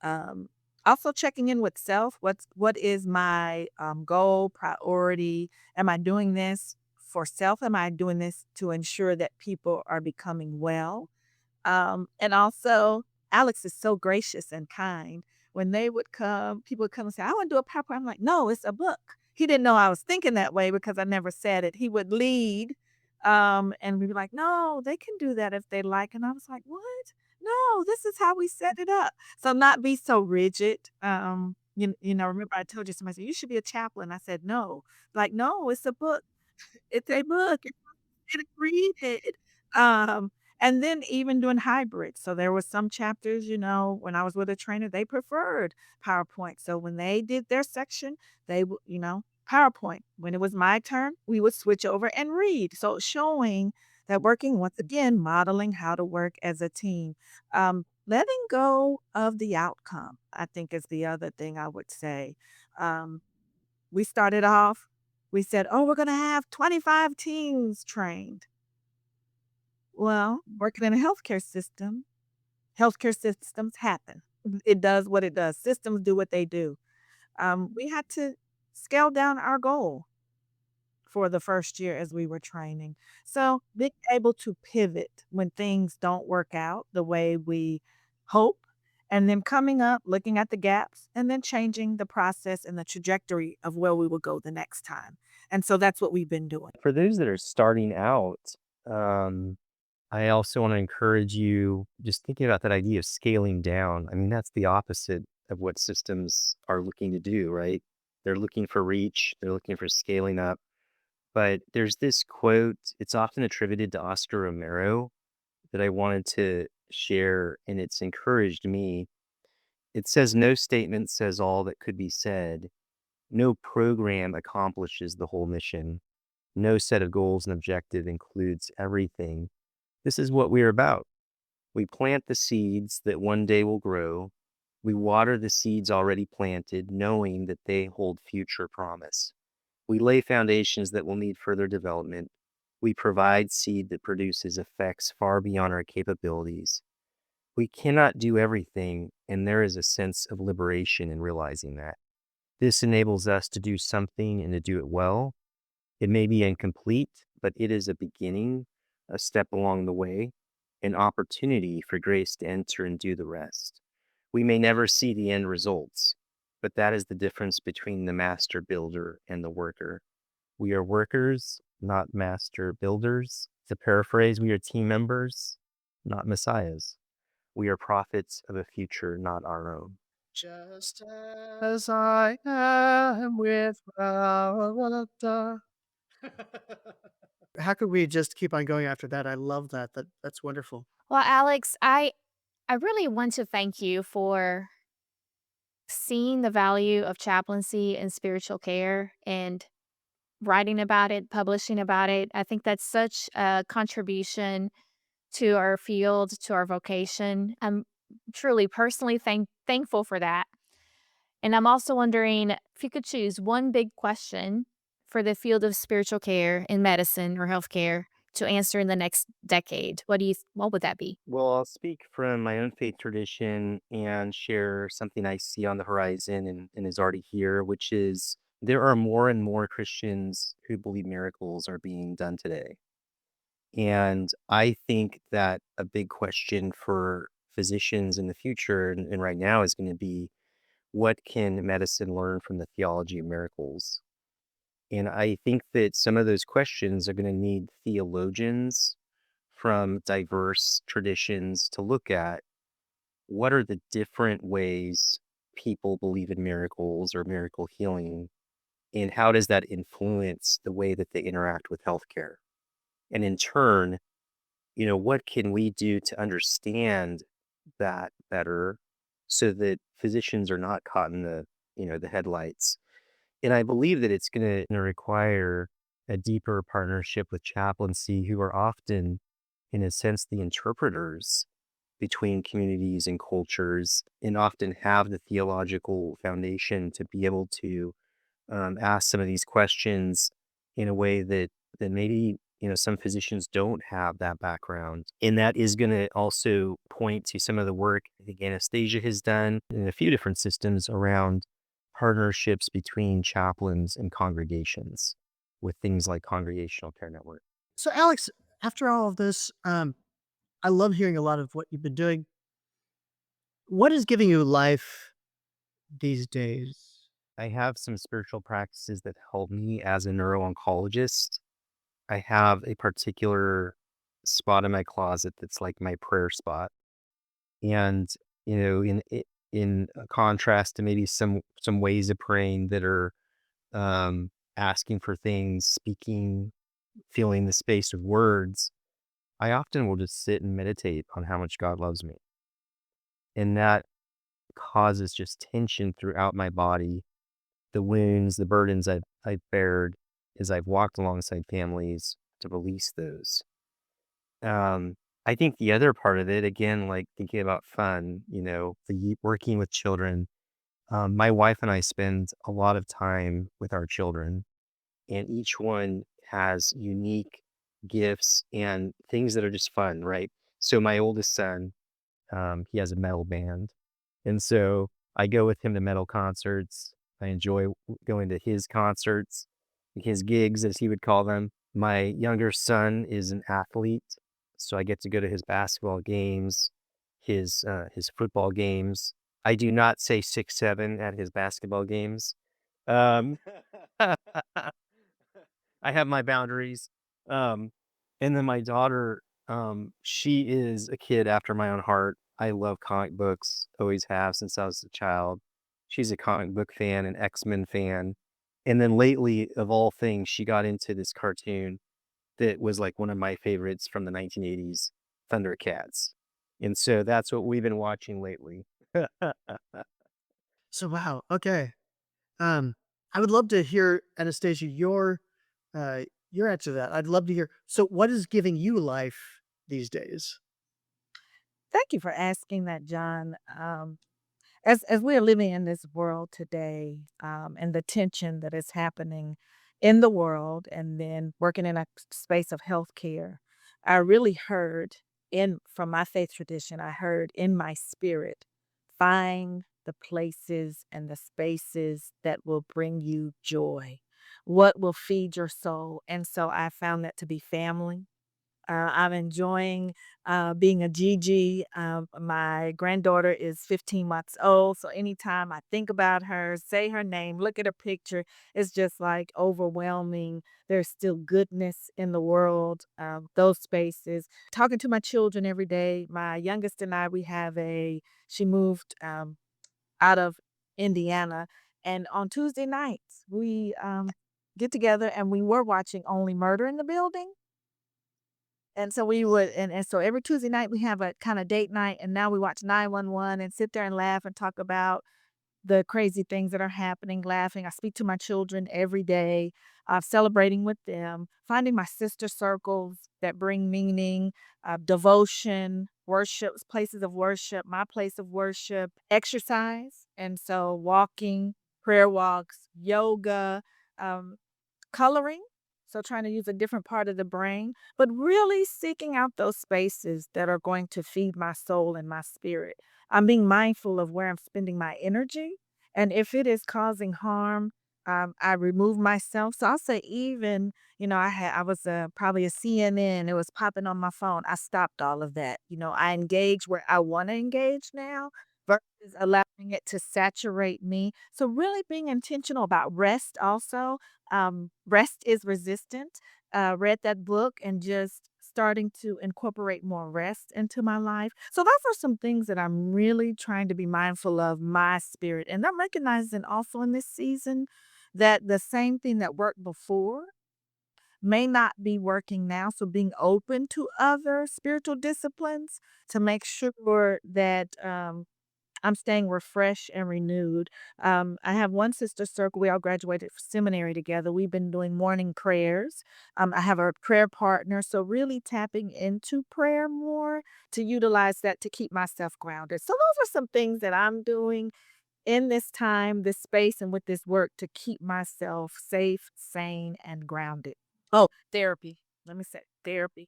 [SPEAKER 3] um, also checking in with self. What is my goal, priority? Am I doing this for self? Am I doing this to ensure that people are becoming well? And also, Alex is so gracious and kind. When they would come, people would come and say, I want to do a PowerPoint. I'm like, no, it's a book. He didn't know I was thinking that way because I never said it. He would lead, and we'd be like, no, they can do that if they like. And I was like, what? No, this is how we set it up. So not be so rigid. Remember I told you somebody said, you should be a chaplain. I said, no. Like, no, it's a book. It's a book. Get to read it. Um, and then even doing hybrid. So there was some chapters, when I was with a trainer, they preferred PowerPoint. So when they did their section, they would, PowerPoint. When it was my turn, we would switch over and read. So showing that working once again, modeling how to work as a team. Letting go of the outcome, I think is the other thing I would say. Um, we started off, we said, oh, we're going to have 25 teams trained. Well, working in a healthcare systems happen. It does what it does. Systems do what they do. We had to scale down our goal for the first year as we were training. So being able to pivot when things don't work out the way we hope, and then coming up, looking at the gaps, and then changing the process and the trajectory of where we will go the next time. And so that's what we've been doing.
[SPEAKER 4] For those that are starting out, um, I also want to encourage you just thinking about that idea of scaling down. I mean, that's the opposite of what systems are looking to do, right? They're looking for reach, they're looking for scaling up. But there's this quote, it's often attributed to Oscar Romero that I wanted to share, and it's encouraged me. It says, no statement says all that could be said. No program accomplishes the whole mission. No set of goals and objective includes everything. This is what we're about. We plant the seeds that one day will grow. We water the seeds already planted, knowing that they hold future promise. We lay foundations that will need further development. We provide seed that produces effects far beyond our capabilities. We cannot do everything, and there is a sense of liberation in realizing that. This enables us to do something and to do it well. It may be incomplete, but it is a beginning, a step along the way, an opportunity for grace to enter and do the rest. We may never see the end results, but that is the difference between the master builder and the worker. We are workers, not master builders. To paraphrase, we are team members, not messiahs. We are prophets of a future not our own.
[SPEAKER 2] Just as I am without a How could we just keep on going after that? I love that. That's wonderful.
[SPEAKER 1] Well, Alex, I really want to thank you for seeing the value of chaplaincy and spiritual care and writing about it, publishing about it. I think that's such a contribution to our field, to our vocation. I'm truly personally thankful for that. And I'm also wondering if you could choose one big question for the field of spiritual care in medicine or healthcare to answer in the next decade. What would that be?
[SPEAKER 4] Well, I'll speak from my own faith tradition and share something I see on the horizon and is already here, which is there are more and more Christians who believe miracles are being done today. And I think that a big question for physicians in the future and right now is going to be what can medicine learn from the theology of miracles? And I think that some of those questions are going to need theologians from diverse traditions to look at what are the different ways people believe in miracles or miracle healing, and how does that influence the way that they interact with healthcare? And in turn, what can we do to understand that better so that physicians are not caught in the headlights? And I believe that it's going to require a deeper partnership with chaplaincy, who are often, in a sense, the interpreters between communities and cultures, and often have the theological foundation to be able to ask some of these questions in a way that maybe some physicians don't have that background, and that is going to also point to some of the work I think Anastasia has done in a few different systems around partnerships between chaplains and congregations with things like congregational care network.
[SPEAKER 2] So, Alex, after all of this, I love hearing a lot of what you've been doing. What is giving you life these days?
[SPEAKER 4] I have some spiritual practices that help me as a neuro-oncologist. I have a particular spot in my closet that's like my prayer spot. And, in a contrast to maybe some ways of praying that are asking for things, speaking, filling the space with words, I often will just sit and meditate on how much God loves me. And that causes just tension throughout my body, the wounds, the burdens I've bared as I've walked alongside families to release those. Um, I think the other part of it, again, like thinking about fun, working with children. My wife and I spend a lot of time with our children, and each one has unique gifts and things that are just fun, right? So my oldest son, he has a metal band, and so I go with him to metal concerts. I enjoy going to his concerts, his gigs, as he would call them. My younger son is an athlete, so I get to go to his basketball games, his football games. I do not say 6'7" at his basketball games. Um, I have my boundaries. Um, and then my daughter, she is a kid after my own heart. I love comic books, always have since I was a child. She's a comic book fan, an X-Men fan. And then lately, of all things, she got into this cartoon that was like one of my favorites from the 1980s, Thundercats. And so that's what we've been watching lately.
[SPEAKER 2] So, wow. Okay. Um, I would love to hear, Anastasia, your answer to that. I'd love to hear. So, what is giving you life these days?
[SPEAKER 3] Thank you for asking that, John. As we are living in this world today, and the tension that is happening in the world, and then working in a space of healthcare, I really heard in from my faith tradition, I heard in my spirit, find the places and the spaces that will bring you joy, what will feed your soul. And so I found that to be family. I'm enjoying being a Gigi. My granddaughter is 15 months old. So anytime I think about her, say her name, look at her picture, it's just like overwhelming. There's still goodness in the world, those spaces. Talking to my children every day. My youngest and I, she moved out of Indiana. And on Tuesday nights, we get together and we were watching Only Murder in the Building. And so we would and so every Tuesday night we have a kinda date night, and now we watch 911 and sit there and laugh and talk about the crazy things that are happening, laughing. I speak to my children every day, celebrating with them, finding my sister circles that bring meaning, devotion, worship, places of worship, my place of worship, exercise, and so walking, prayer walks, yoga, um, coloring, so trying to use a different part of the brain, but really seeking out those spaces that are going to feed my soul and my spirit. I'm being mindful of where I'm spending my energy, and if it is causing harm, I remove myself. So I'll say even, I was probably a CNN. It was popping on my phone. I stopped all of that. I engage where I want to engage now versus allowing it to saturate me. So really being intentional about rest also. Rest is resistant. Read that book and just starting to incorporate more rest into my life. So those are some things that I'm really trying to be mindful of my spirit. And I'm recognizing also in this season that the same thing that worked before may not be working now. So being open to other spiritual disciplines to make sure that I'm staying refreshed and renewed. I have one sister circle. We all graduated from seminary together. We've been doing morning prayers. I have a prayer partner. So, really tapping into prayer more to utilize that to keep myself grounded. So, those are some things that I'm doing in this time, this space, and with this work to keep myself safe, sane, and grounded. Oh, therapy. Let me say therapy,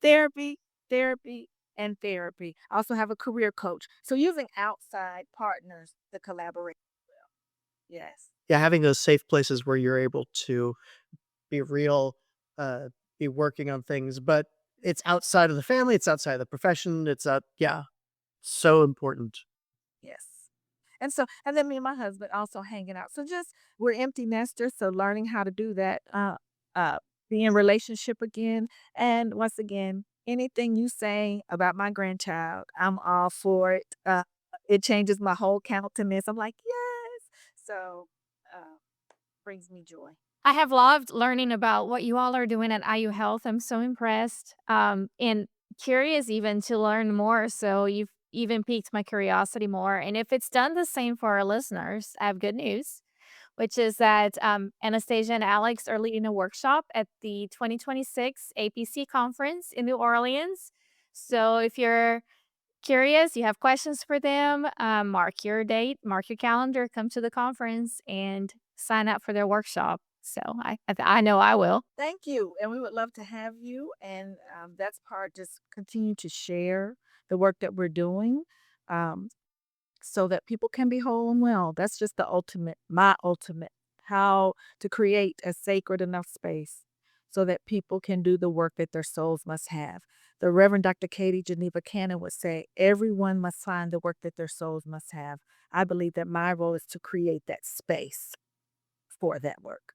[SPEAKER 3] therapy, therapy, and therapy. I also have a career coach. So using outside partners to collaborate. Yes.
[SPEAKER 2] Yeah, having those safe places where you're able to be real, uh, be working on things, but it's outside of the family, it's outside of the profession, it's out yeah, so important.
[SPEAKER 3] Yes. And then me and my husband also hanging out. So just we're empty nesters, so learning how to do that, uh, be in relationship again. And once again, anything you say about my grandchild, I'm all for it. It changes my whole countenance. I'm like, yes. So uh, brings me joy.
[SPEAKER 1] I have loved learning about what you all are doing at IU Health. I'm so impressed, and curious even to learn more. So you've even piqued my curiosity more. And if it's done the same for our listeners, I have good news, which is that Anastasia and Alex are leading a workshop at the 2026 APC conference in New Orleans. So if you're curious, you have questions for them, mark your date, mark your calendar, come to the conference and sign up for their workshop. So I know I will.
[SPEAKER 3] Thank you. And we would love to have you. And that's part, just continue to share the work that we're doing. Um, so that people can be whole and well. That's just the ultimate, my ultimate, how to create a sacred enough space so that people can do the work that their souls must have. The Reverend Dr. Katie Geneva Cannon would say, everyone must find the work that their souls must have. I believe that my role is to create that space for that work.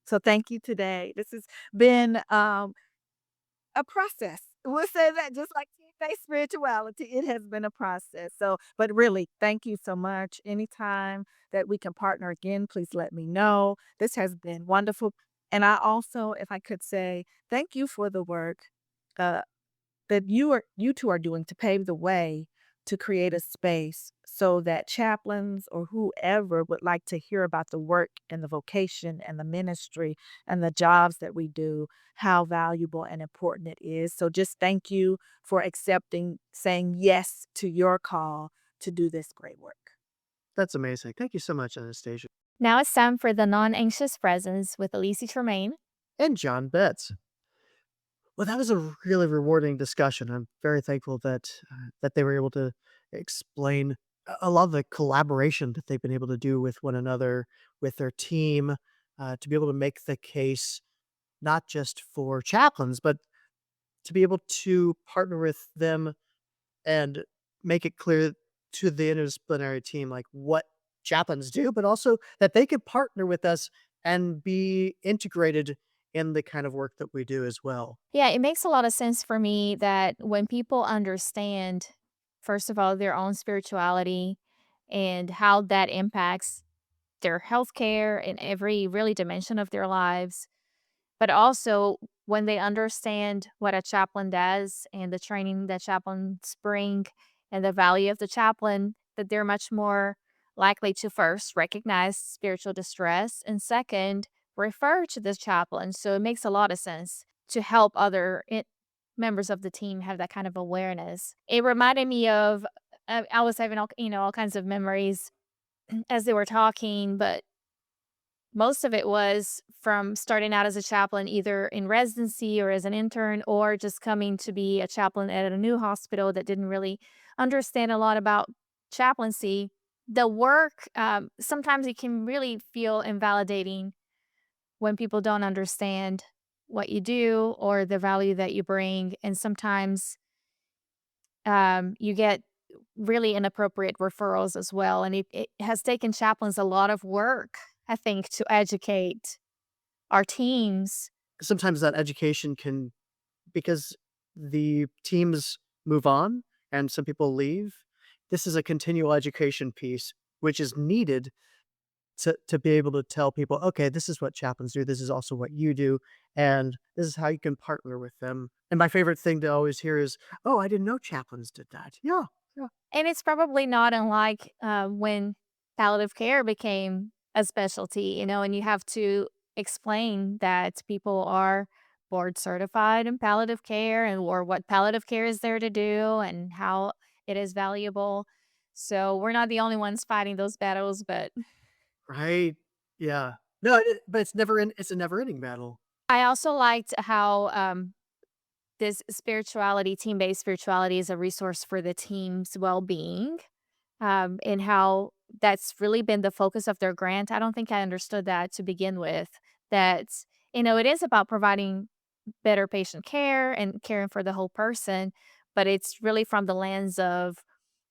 [SPEAKER 3] So thank you today. This has been a process. We'll say that just like team-based spirituality, it has been a process. So, but really, thank you so much. Anytime that we can partner again, please let me know. This has been wonderful. And I also, if I could say, thank you for the work. Uh, that you two are doing to pave the way to create a space so that chaplains or whoever would like to hear about the work and the vocation and the ministry and the jobs that we do, how valuable and important it is. So just thank you for accepting, saying yes to your call to do this great work.
[SPEAKER 2] That's amazing. Thank you so much, Anastasia.
[SPEAKER 1] Now it's time for the non-anxious presence with Elise Tremaine.
[SPEAKER 2] And John Betts. Well, that was a really rewarding discussion. I'm very thankful that they were able to explain a lot of the collaboration that they've been able to do with one another, with their team, to be able to make the case not just for chaplains, but to be able to partner with them and make it clear to the interdisciplinary team, like, what chaplains do, but also that they could partner with us and be integrated in the kind of work that we do as well.
[SPEAKER 1] Yeah, it makes a lot of sense for me that when people understand, first of all, their own spirituality and how that impacts their healthcare in every really dimension of their lives, but also when they understand what a chaplain does and the training that chaplains bring and the value of the chaplain, that they're much more likely to first recognize spiritual distress and second, refer to the chaplain. So it makes a lot of sense to help other members of the team have that kind of awareness. It reminded me of, I was having all kinds of memories as they were talking, but most of it was from starting out as a chaplain, either in residency or as an intern, or just coming to be a chaplain at a new hospital that didn't really understand a lot about chaplaincy. The work, sometimes it can really feel invalidating when people don't understand what you do or the value that you bring. And sometimes you get really inappropriate referrals as well. And it has taken chaplains a lot of work, I think, to educate our teams.
[SPEAKER 2] Sometimes that education can because the teams move on and some people leave, this is a continual education piece, which is needed to be able to tell people, okay, this is what chaplains do. This is also what you do, and this is how you can partner with them. And my favorite thing to always hear is, "Oh, I didn't know chaplains did that." Yeah, yeah,
[SPEAKER 1] And it's probably not unlike, when palliative care became a specialty, and you have to explain that people are board certified in palliative care and or what palliative care is there to do and how it is valuable. So we're not the only ones fighting those battles, but
[SPEAKER 2] right, yeah. No, but it's a never-ending battle.
[SPEAKER 1] I also liked how, this spirituality, team-based spirituality is a resource for the team's well-being, and how that's really been the focus of their grant. I don't think I understood that to begin with, that, it is about providing better patient care and caring for the whole person, but it's really from the lens of,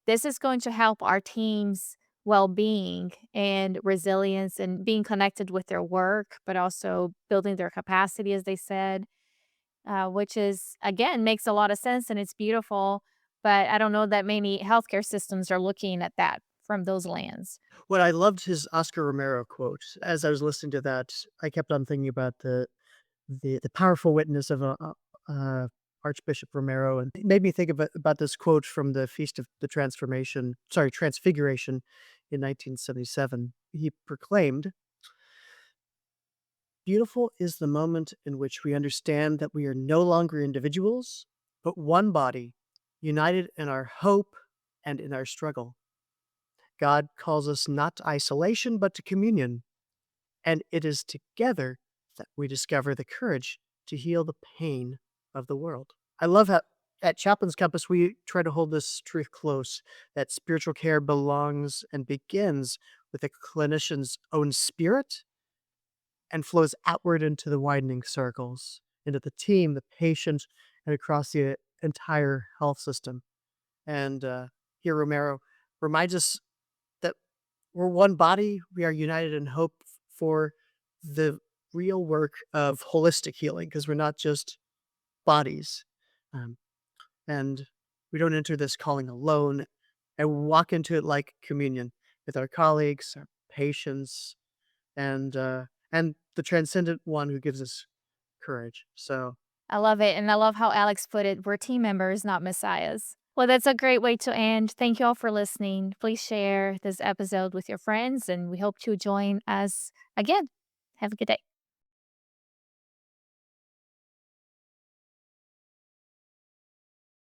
[SPEAKER 1] this is going to help our team's well-being and resilience and being connected with their work, but also building their capacity, as they said, which is, again, makes a lot of sense and it's beautiful. But I don't know that many healthcare systems are looking at that from those lands.
[SPEAKER 2] What I loved his Oscar Romero quote. As I was listening to that, I kept on thinking about the powerful witness of, Archbishop Romero, and it made me think about this quote from the Feast of the Transfiguration in 1977. He proclaimed, "Beautiful is the moment in which we understand that we are no longer individuals, but one body, united in our hope and in our struggle. God calls us not to isolation, but to communion, and it is together that we discover the courage to heal the pain of the world." I love how at Chaplin's Compass, we try to hold this truth close, that spiritual care belongs and begins with a clinician's own spirit and flows outward into the widening circles, into the team, the patient, and across the entire health system. And here, Romero reminds us that we're one body. We are united in hope for the real work of holistic healing because we're not just bodies. Um, and we don't enter this calling alone and walk into it like communion with our colleagues, our patients, and the transcendent one who gives us courage. So
[SPEAKER 1] I love it. And I love how Alex put it, we're team members, not messiahs. Well, that's a great way to end. Thank you all for listening. Please share this episode with your friends, and we hope to join us again. Have a good day.